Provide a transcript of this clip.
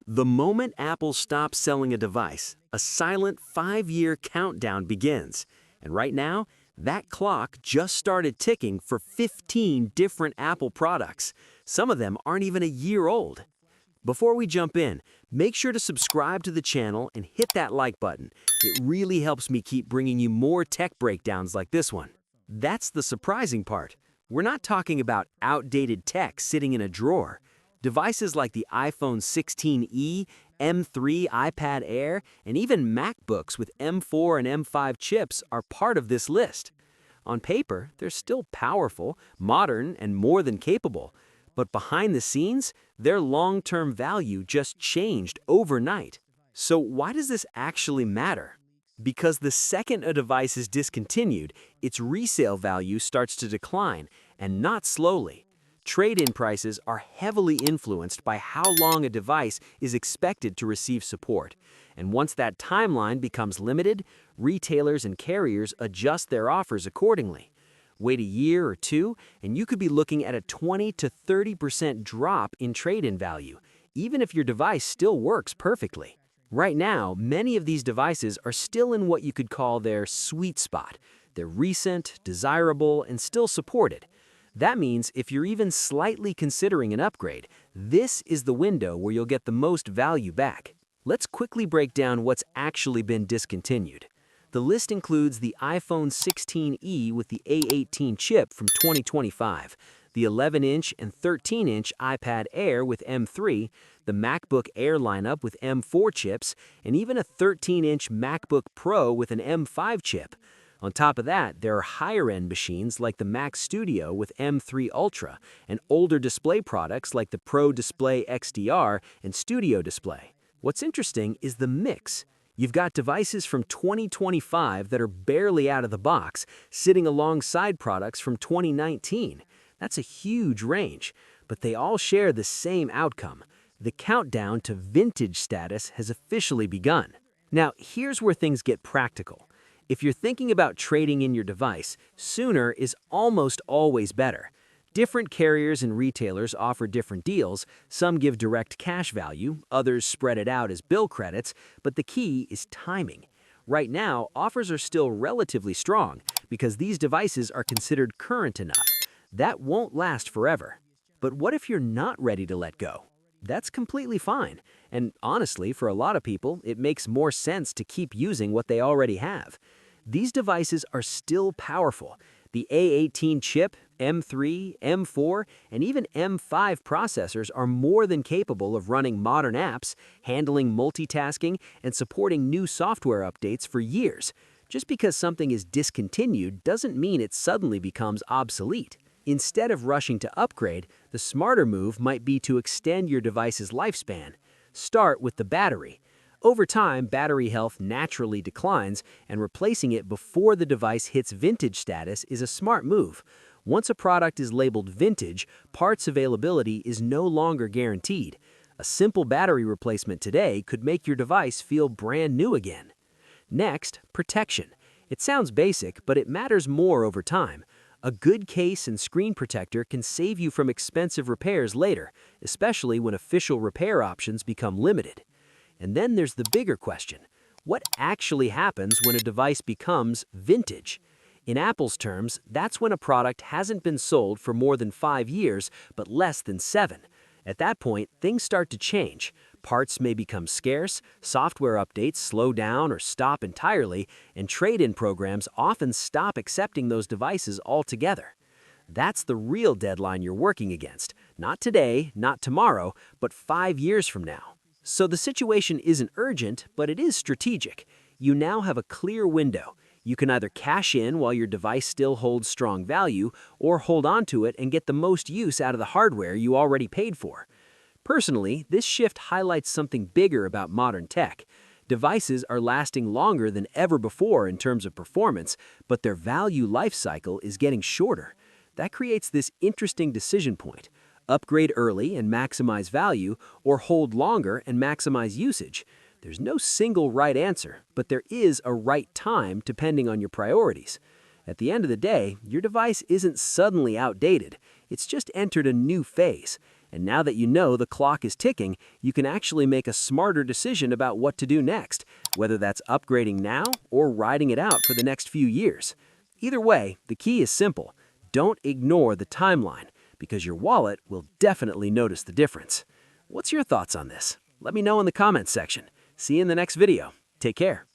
The moment Apple stops selling a device, a silent 5-year countdown begins. And right now, that clock just started ticking for 15 different Apple products. Some of them aren't even a year old. Before we jump in, make sure to subscribe to the channel and hit that like button. It really helps me keep bringing you more tech breakdowns like this one. That's the surprising part. We're not talking about outdated tech sitting in a drawer. Devices like the iPhone 16e, M3 iPad Air, and even MacBooks with M4 and M5 chips are part of this list. On paper, they're still powerful, modern, and more than capable. But behind the scenes, their long-term value just changed overnight. So why does this actually matter? Because the second a device is discontinued, its resale value starts to decline, and not slowly. Trade-in prices are heavily influenced by how long a device is expected to receive support. And once that timeline becomes limited, retailers and carriers adjust their offers accordingly. Wait a year or two, and you could be looking at a 20 to 30% drop in trade-in value, even if your device still works perfectly. Right now, many of these devices are still in what you could call their sweet spot. They're recent, desirable, and still supported. That means if you're even slightly considering an upgrade, this is the window where you'll get the most value back. Let's quickly break down what's actually been discontinued. The list includes the iPhone 16e with the A18 chip from 2025, the 11-inch and 13-inch iPad Air with M3, the MacBook Air lineup with M4 chips, and even a 13-inch MacBook Pro with an M5 chip. On top of that, there are higher-end machines like the Mac Studio with M3 Ultra and older display products like the Pro Display XDR and Studio Display. What's interesting is the mix. You've got devices from 2025 that are barely out of the box, sitting alongside products from 2019. That's a huge range, but they all share the same outcome. The countdown to vintage status has officially begun. Now, here's where things get practical. If you're thinking about trading in your device, sooner is almost always better. Different carriers and retailers offer different deals. Some give direct cash value, others spread it out as bill credits, but the key is timing. Right now, offers are still relatively strong because these devices are considered current enough. That won't last forever. But what if you're not ready to let go? That's completely fine. And honestly, for a lot of people, it makes more sense to keep using what they already have. These devices are still powerful. The A18 chip, M3, M4, and even M5 processors are more than capable of running modern apps, handling multitasking, and supporting new software updates for years. Just because something is discontinued doesn't mean it suddenly becomes obsolete. Instead of rushing to upgrade, the smarter move might be to extend your device's lifespan. Start with the battery. Over time, battery health naturally declines, and replacing it before the device hits vintage status is a smart move. Once a product is labeled vintage, parts availability is no longer guaranteed. A simple battery replacement today could make your device feel brand new again. Next, protection. It sounds basic, but it matters more over time. A good case and screen protector can save you from expensive repairs later, especially when official repair options become limited. And then there's the bigger question. What actually happens when a device becomes vintage? In Apple's terms, that's when a product hasn't been sold for more than 5 years, but less than 7. At that point, things start to change. Parts may become scarce, software updates slow down or stop entirely, and trade-in programs often stop accepting those devices altogether. That's the real deadline you're working against. Not today, not tomorrow, but 5 years from now. So the situation isn't urgent, but it is strategic. You now have a clear window. You can either cash in while your device still holds strong value, or hold on to it and get the most use out of the hardware you already paid for. Personally, this shift highlights something bigger about modern tech. Devices are lasting longer than ever before in terms of performance, but their value life cycle is getting shorter. That creates this interesting decision point. Upgrade early and maximize value, or hold longer and maximize usage. There's no single right answer, but there is a right time depending on your priorities. At the end of the day, your device isn't suddenly outdated. It's just entered a new phase. And now that you know the clock is ticking, you can actually make a smarter decision about what to do next, whether that's upgrading now or riding it out for the next few years. Either way, the key is simple. Don't ignore the timeline, because your wallet will definitely notice the difference. What's your thoughts on this? Let me know in the comments section. See you in the next video. Take care.